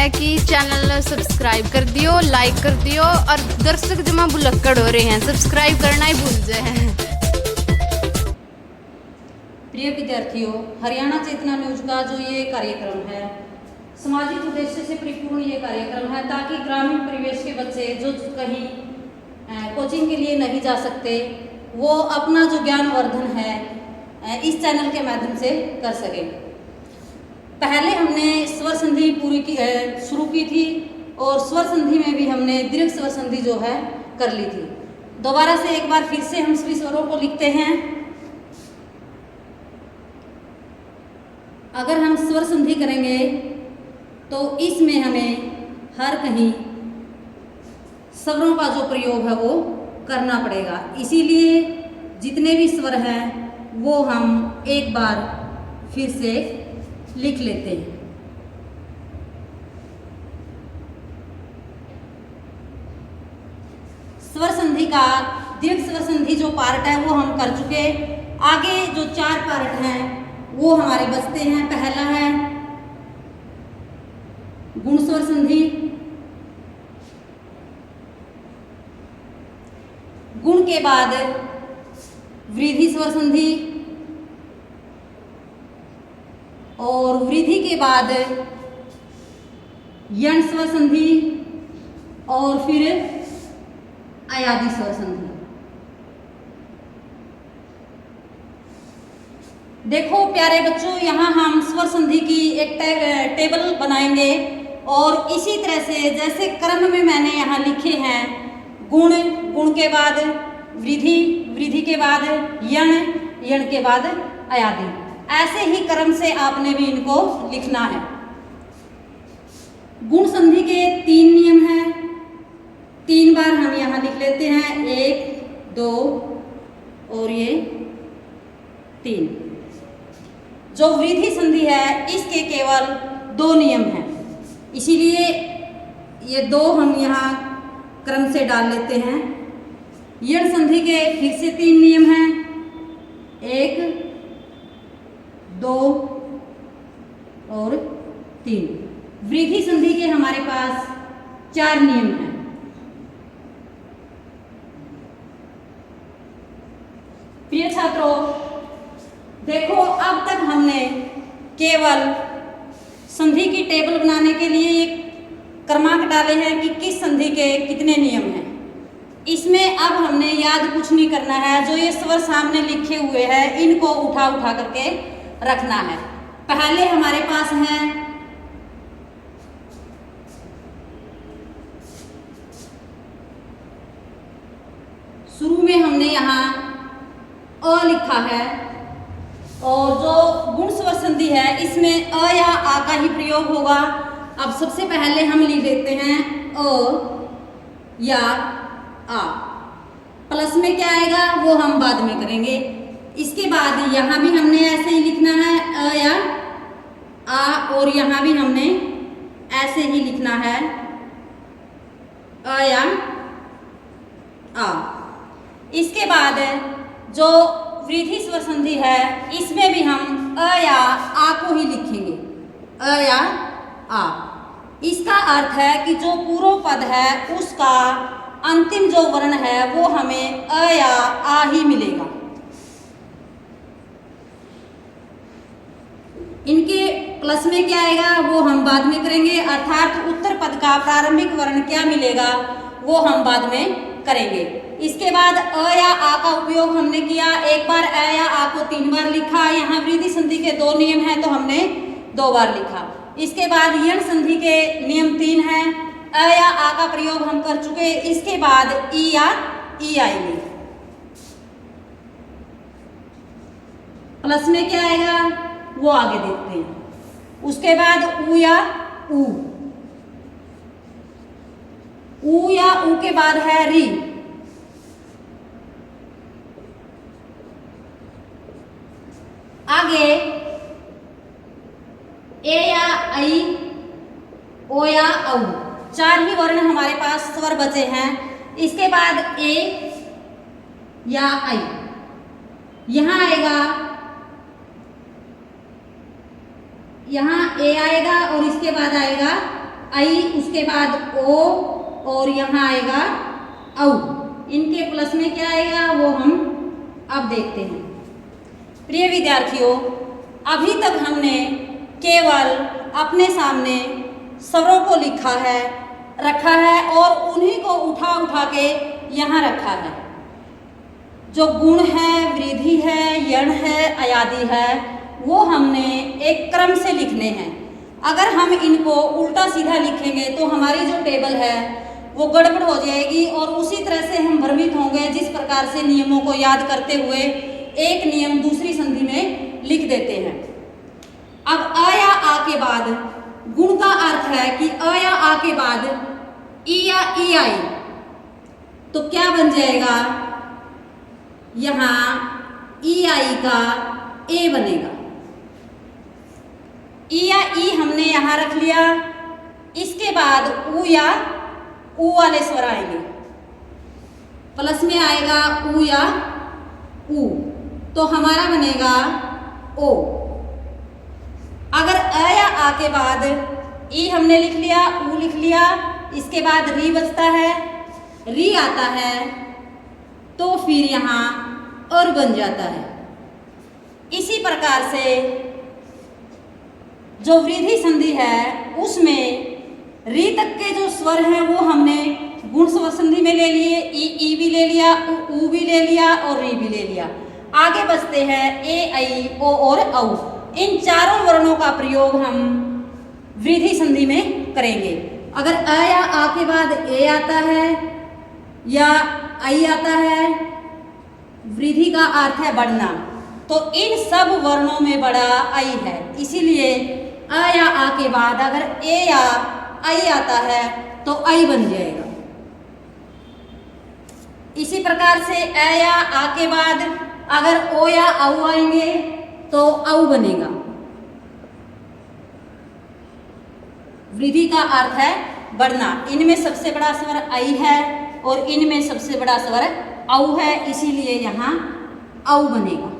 है कि channel subscribe कर दियो, लाइक कर दियो और दर्शक जमा बुलक्कड़ हो रहे हैं, सब्सक्राइब करना ही भूल जाए। प्रिय विद्यार्थियों, हरियाणा चेतना न्यूज का जो ये कार्यक्रम है सामाजिक उद्देश्य से परिपूर्ण ये कार्यक्रम है ताकि ग्रामीण परिवेश के बच्चे जो कहीं कोचिंग के लिए नहीं जा सकते वो अपना जो ज्ञानवर्धन है इस चैनल के माध्यम से कर सके। पहले हमने स्वर संधि शुरू की थी और स्वर संधि में भी हमने दीर्घ स्वर संधि जो है कर ली थी। दोबारा से एक बार फिर से हम सभी स्वरों को लिखते हैं। अगर हम स्वर संधि करेंगे तो इसमें हमें हर कहीं स्वरों का जो प्रयोग है वो करना पड़ेगा, इसीलिए जितने भी स्वर हैं वो हम एक बार फिर से लिख लेते हैं। स्वर संधि का दीर्घ स्वर संधि जो पार्ट है वो हम कर चुके। आगे जो 4 पार्ट हैं वो हमारे बचते हैं। पहला है गुण स्वर संधि। गुण के बाद वृद्धि स्वर संधि और वृद्धि के बाद यण स्वर संधि और फिर अयादि स्वर संधि। देखो प्यारे बच्चों, यहाँ हम स्वर संधि की एक टेबल बनाएंगे और इसी तरह से जैसे क्रम में मैंने यहाँ लिखे हैं, गुण, गुण के बाद वृद्धि, वृद्धि के बाद यण, यण के बाद अयादि, ऐसे ही क्रम से आपने भी इनको लिखना है। गुण संधि के 3 नियम हैं, 3 बार हम यहाँ लिख लेते हैं, 1, 2 और ये 3। जो वृद्धि संधि है इसके केवल 2 नियम हैं, इसीलिए ये 2 हम यहाँ क्रम से डाल लेते हैं। यण संधि के फिर से 3 नियम हैं, 1, 2 और 3। वृद्धि संधि के हमारे पास 4 नियम हैं। प्रिय छात्रों, देखो अब तक हमने केवल संधि की टेबल बनाने के लिए एक क्रमांक डाले हैं कि किस संधि के कितने नियम हैं। इसमें अब हमने याद कुछ नहीं करना है, जो ये स्वर सामने लिखे हुए हैं इनको उठा उठा करके रखना है। पहले हमारे पास है शुरू में हमने यहाँ अ लिखा है और जो गुण स्वर संधि है इसमें अ या आ का ही प्रयोग होगा। अब सबसे पहले हम लिख देते हैं अ या आ, प्लस में क्या आएगा वो हम बाद में करेंगे। इसके बाद यहाँ भी हमने ऐसे ही लिखना है अ या आ और यहाँ भी हमने ऐसे ही लिखना है अ या आ। इसके बाद जो वृद्धि स्वर संधि है इसमें भी हम अ या आ को ही लिखेंगे, अ या आ। इसका अर्थ है कि जो पूर्व पद है उसका अंतिम जो वर्ण है वो हमें अ या आ ही मिलेगा। इनके प्लस में क्या आएगा वो हम बाद में करेंगे, अर्थात उत्तर पद का प्रारंभिक वर्ण क्या मिलेगा वो हम बाद में करेंगे। इसके बाद अ या आ का उपयोग हमने किया, एक बार अ या आ को 3 बार लिखा। यहाँ वृद्धि संधि के 2 नियम हैं तो हमने 2 बार लिखा। इसके बाद यण संधि के नियम 3 हैं, अ या आ का प्रयोग हम कर चुके। इसके बाद ई या ई आएंगे। प्लस में क्या आएगा वो आगे देखते हैं। उसके बाद उ या ऊ, ऊ या ऊ के बाद है री, आगे ए या आई, ओ या औ, 4 ही वर्ण हमारे पास स्वर बचे हैं। इसके बाद ए या आई, यहाँ आएगा, यहाँ ए आएगा और इसके बाद आएगा आई, उसके बाद ओ और यहाँ आएगा औ। इनके प्लस में क्या आएगा वो हम अब देखते हैं। प्रिय विद्यार्थियों, अभी तक हमने केवल अपने सामने स्वरों को लिखा है, रखा है और उन्हीं को उठा उठा के यहाँ रखा है। जो गुण है, वृद्धि है, यण है, अयादि है, वो हमने एक क्रम से लिखने हैं। अगर हम इनको उल्टा सीधा लिखेंगे तो हमारी जो टेबल है वो गड़बड़ हो जाएगी और उसी तरह से हम भ्रमित होंगे, जिस प्रकार से नियमों को याद करते हुए एक नियम दूसरी संधि में लिख देते हैं। अब अ या आ के बाद गुण का अर्थ है कि अ या आ के बाद ई या ई आई, तो क्या बन जाएगा, यहाँ ई आई का ए बनेगा। ई या ई हमने यहाँ रख लिया। इसके बाद ऊ या ऊ वाले स्वर आएंगे, प्लस में आएगा ऊ या ऊ, तो हमारा बनेगा ओ। अगर अ या आ के बाद ई हमने लिख लिया, ऊ लिख लिया, इसके बाद री बचता है, री आता है, तो फिर यहाँ और बन जाता है। इसी प्रकार से जो वृद्धि संधि है उसमें री तक के जो स्वर हैं वो हमने गुण स्वर संधि में ले लिए, ई भी ले लिया, ऊ भी ले लिया और री भी ले लिया। आगे बचते हैं ए, ऐ, ओ और औ। इन चारों वर्णों का प्रयोग हम वृद्धि संधि में करेंगे। अगर अ या आ के बाद ए आता है या आई आता है, वृद्धि का अर्थ है बढ़ना, तो इन सब वर्णों में बड़ा आई है। इसीलिए अ या आ के बाद अगर ए या आई आता है तो आई बन जाएगा। इसी प्रकार से अ या आ के बाद अगर ओ या औ आएंगे तो औ बनेगा। वृद्धि का अर्थ है बढ़ना। इनमें सबसे बड़ा स्वर आई है और इनमें सबसे बड़ा स्वर औ है, इसीलिए यहाँ औ बनेगा।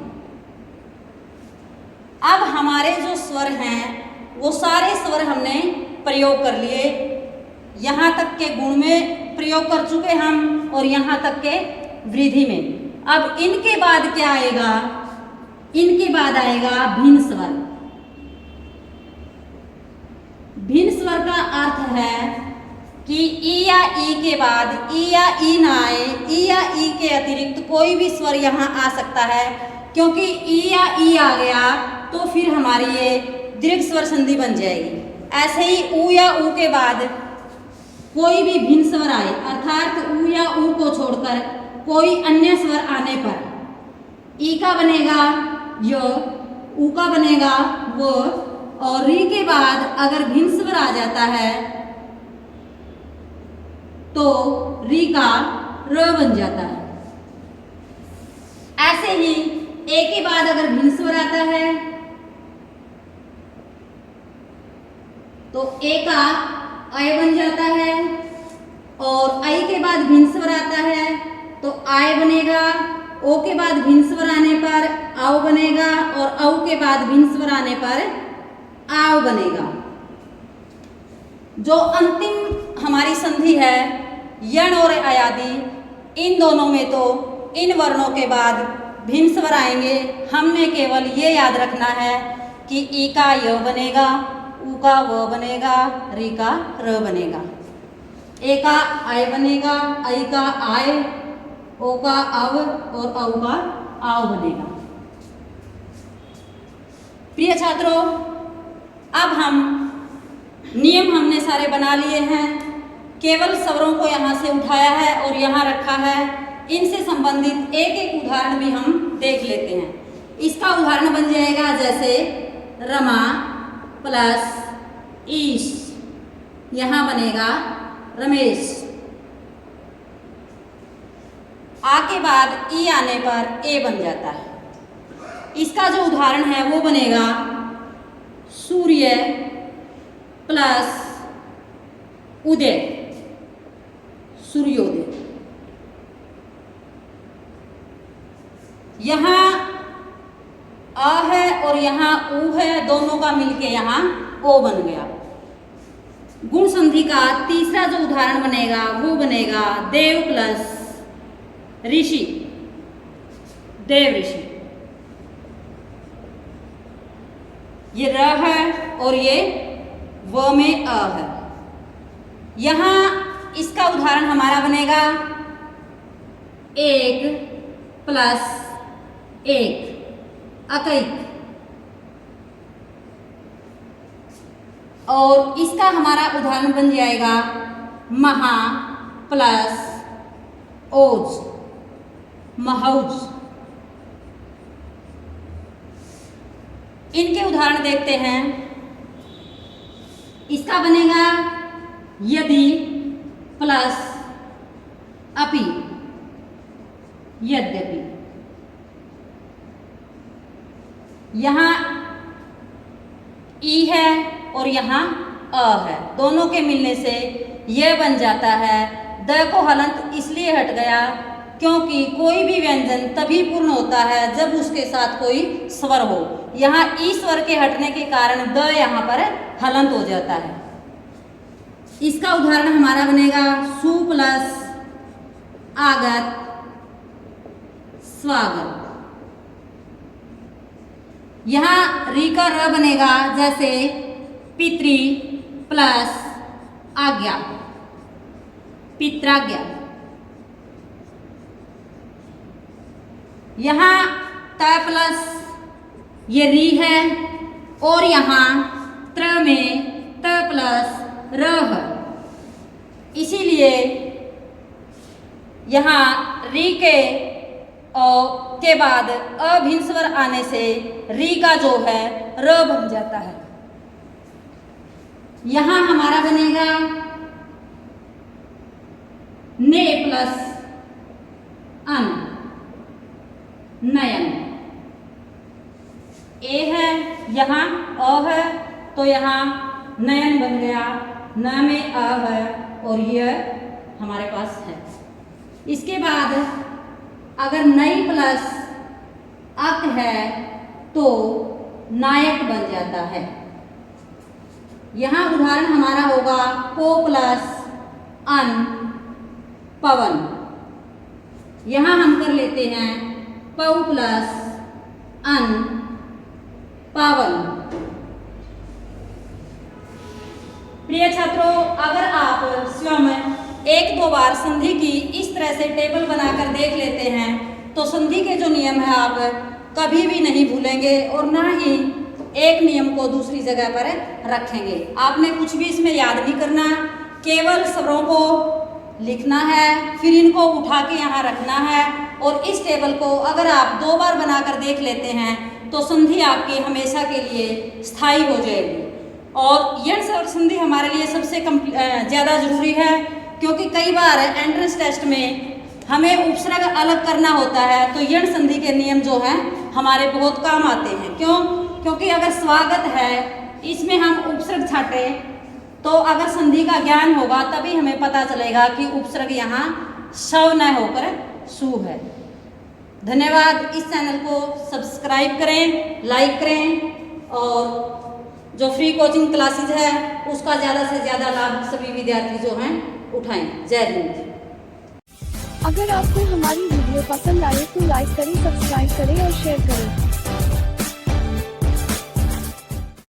अब हमारे जो स्वर हैं वो सारे स्वर हमने प्रयोग कर लिए। यहाँ तक के गुण में प्रयोग कर चुके हम और यहाँ तक के वृद्धि में। अब इनके बाद क्या आएगा, इनके बाद आएगा भिन्न स्वर। भिन्न स्वर का अर्थ है कि ई या ई के बाद ई या ई ना आए, ई या ई के अतिरिक्त कोई भी स्वर यहाँ आ सकता है, क्योंकि ई या ई आ गया तो फिर हमारी ये दीर्घ स्वर संधि बन जाएगी। ऐसे ही ऊ या ऊ के बाद कोई भी भिन्न स्वर आए, अर्थात ऊ या ऊ को छोड़कर कोई अन्य स्वर आने पर ई का बनेगा य, ऊ का बनेगा व, और री के बाद अगर भिन्न स्वर आ जाता है तो री का र बन जाता है। ऐसे ही ए के बाद अगर भिन्न स्वर आता है तो ए का आय बन जाता है, और आई के बाद भिन्न स्वर आता है तो आय बनेगा। ओ के बाद भिन्न स्वर आने पर आओ बनेगा, और औ के बाद भिन्न स्वर आने पर आओ बनेगा। जो अंतिम हमारी संधि है यण और अयादि, इन दोनों में तो इन वर्णों के बाद भिन्न स्वर आएंगे। हमने केवल ये याद रखना है कि ई का य बनेगा, ऊ का व बनेगा, री का र बनेगा, ए का आय बनेगा, आई का आय, ओ का अव और औ का आव बनेगा। प्रिय छात्रों, अब हम नियम हमने सारे बना लिए हैं, केवल स्वरों को यहाँ से उठाया है और यहाँ रखा है। इनसे संबंधित एक एक उदाहरण भी हम देख लेते हैं। इसका उदाहरण बन जाएगा जैसे रमा प्लस ईश, यहाँ बनेगा रमेश। आ के बाद ई आने पर ए बन जाता है। इसका जो उदाहरण है वो बनेगा सूर्य प्लस उदय, सूर्योदय। यहाँ आ है और यहाँ ऊ है, दोनों का मिलके यहाँ ओ बन गया। गुण संधि का तीसरा जो उदाहरण बनेगा वो बनेगा देव प्लस ऋषि, देव ऋषि। ये र है और ये व में अ है। यहाँ इसका उदाहरण हमारा बनेगा 1 प्लस 1 अकैक, और इसका हमारा उदाहरण बन जाएगा महा प्लस ओज, महौज। इनके उदाहरण देखते हैं। इसका बनेगा यदि प्लस अपि, यद्यपि। यहाँ ई है और यहाँ अ है, दोनों के मिलने से यह बन जाता है। द को हलंत इसलिए हट गया क्योंकि कोई भी व्यंजन तभी पूर्ण होता है जब उसके साथ कोई स्वर हो। यहाँ ई स्वर के हटने के कारण द यहाँ पर हलंत हो जाता है। इसका उदाहरण हमारा बनेगा सु प्लस आगत, स्वागत। यहाँ री का र बनेगा जैसे पितृ प्लस आज्ञा, पित्राज्ञा। यहाँ त प्लस ये री है और यहाँ त्र में त प्लस र है, इसीलिए यहाँ री के बाद अभिन्न स्वर आने से री का जो है र बन जाता है। यहाँ हमारा बनेगा ने प्लस अन, नयन। ए है यहाँ अ है तो यहाँ नयन बन गया, न में अ है और यह हमारे पास है। इसके बाद अगर नई प्लस अक है तो नायक बन जाता है। यहाँ उदाहरण हमारा होगा पो प्लस अन, पवन। यहाँ हम कर लेते हैं पौ प्लस अन, पावन। प्रिय छात्रों, अगर आप स्वयं एक दो बार संधि की इस तरह से टेबल बनाकर देख लेते हैं तो संधि के जो नियम है आप कभी भी नहीं भूलेंगे और ना ही एक नियम को दूसरी जगह पर रखेंगे। आपने कुछ भी इसमें याद नहीं करना, केवल स्वरों को लिखना है, फिर इनको उठा के यहाँ रखना है। और इस टेबल को अगर आप 2 बार बनाकर देख लेते हैं तो संधि आपकी हमेशा के लिए स्थायी हो जाएगी। और यण स्वर संधि हमारे लिए सबसे ज़्यादा जरूरी है, क्योंकि कई बार एंट्रेंस टेस्ट में हमें उपसर्ग अलग करना होता है, तो यण संधि के नियम जो हैं हमारे बहुत काम आते हैं। क्यों? क्योंकि अगर स्वागत है इसमें हम उपसर्ग छाटें तो अगर संधि का ज्ञान होगा तभी हमें पता चलेगा कि उपसर्ग यहाँ शव न होकर सु है। धन्यवाद। इस चैनल को सब्सक्राइब करें, लाइक करें और जो फ्री कोचिंग क्लासेस है उसका ज़्यादा से ज़्यादा लाभ सभी विद्यार्थी जो हैं उठाएं। जय हिंद। अगर आपको हमारी वीडियो पसंद आए तो लाइक करें, सब्सक्राइब करें और शेयर करें।